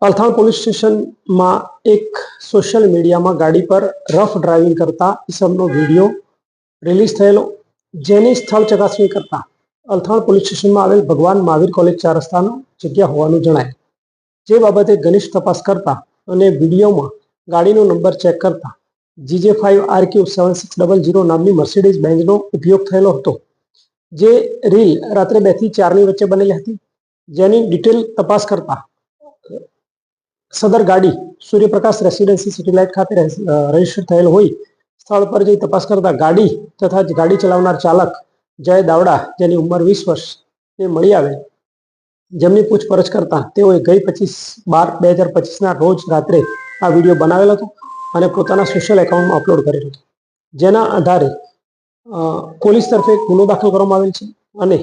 Althan police સ્ટેશનમાં એક social મીડિયામાં ગાડી પર રફ ડ્રાઇવિંગ કરતા ઈસમનો વિડીયો રિલીઝ થયેલો, જેની સ્થળ ચકાસણી કરતા અલથાણ પોલીસ સ્ટેશનમાં આવેલ ભગવાન મહાવીર કોલેજ 4 રસ્તાનો જગ્યા હોવાનું જણાય. જે બાબતે ઘનિષ્ઠ તપાસ કરતા અને વિડીયોમાં ગાડીનો નંબર ચેક કરતા GJ5RQ7600 નામની મર્સિડીઝ બેન્ઝનો ઉપયોગ થયેલો હતો. જે રીલ રાત્રે 2 થી 4 ની વચ્ચે બનેલી હતી, જેની ડિટેલ તપાસ કરતા સદર ગાડી સૂર્યપ્રકાશ રેસિડેન્સી સિટી લાઇટ ખાતે રજીસ્ટર થયેલ હોય સ્થળ પર જઈ તપાસ કરતા ગાડી તથા ગાડી ચલાવનાર ચાલક જય દાવડા, જેની ઉંમર 20 વર્ષ, તે મળી આવે, જેમની પૂછપરછ કરતા તેઓએ ગઈ 25/12/2025 રોજ રાત્રે આ વિડીયો બનાવેલો હતો અને પોતાના સોશિયલ એકાઉન્ટમાં અપલોડ કરેલો હતો. જેના આધારે પોલીસ તરફે ગુનો દાખલ કરવામાં આવેલ છે અને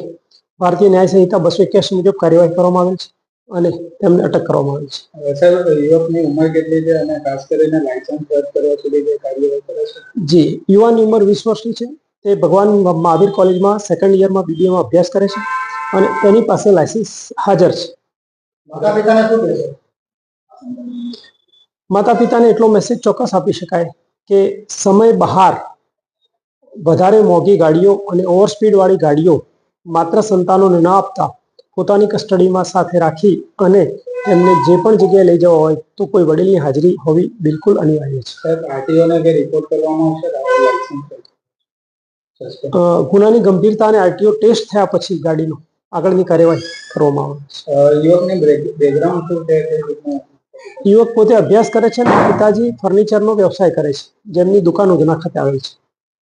ભારતીય ન્યાય સંહિતા 281 મુજબ કાર્યવાહી કરવામાં આવેલ છે અને તેમને અટક કરવામાં આવી છે. સાહેબ, યુવકની ઉંમર કેટલી છે અને ખાસ કરીને લાયસન્સ રદ કરવા સુધી જે કાર્યવાહી કરે છે? જી, યુવાનની ઉંમર 20 વર્ષની છે. તે ભગવાન મહાવીર કોલેજમાં સેકન્ડ યરમાં બીબીએમાં અભ્યાસ કરે છે અને તેની પાસે લાયસન્સ હાજર છે. માતા પિતાને શું કહેશો? માતા પિતાને એટલો મેસેજ ચોક્કસ આપી શકાય કે સમય બહાર વધારે મોંઘી ગાડીઓ અને ઓવરસ્પીડ વાળી ગાડીઓ માત્ર સંતાનોને ન આપતા પોતાની કસ્ટડીમાં સાથે રાખી અને એમને જે પણ જગ્યાએ લઈ જવા હોય તો કોઈ વડીલની હાજરી હોવી બિલકુલ અનિવાર્ય છે. સાહેબ, આરટીઓને કે રિપોર્ટ કરવામાં આવશે? ગુનાની ગંભીરતા અને આરટીઓ ટેસ્ટ થયા પછી ગાડીનો આગળની કાર્યવાહી કરવામાં આવે છે. યુવકની બેકગ્રાઉન્ડ શું છે? યુવક પોતે અભ્યાસ કરે છે અને પિતાજી ફર્નિચરનો વ્યવસાય કરે છે, જેમની દુકાન ઉધના ખાતે આવેલ છે.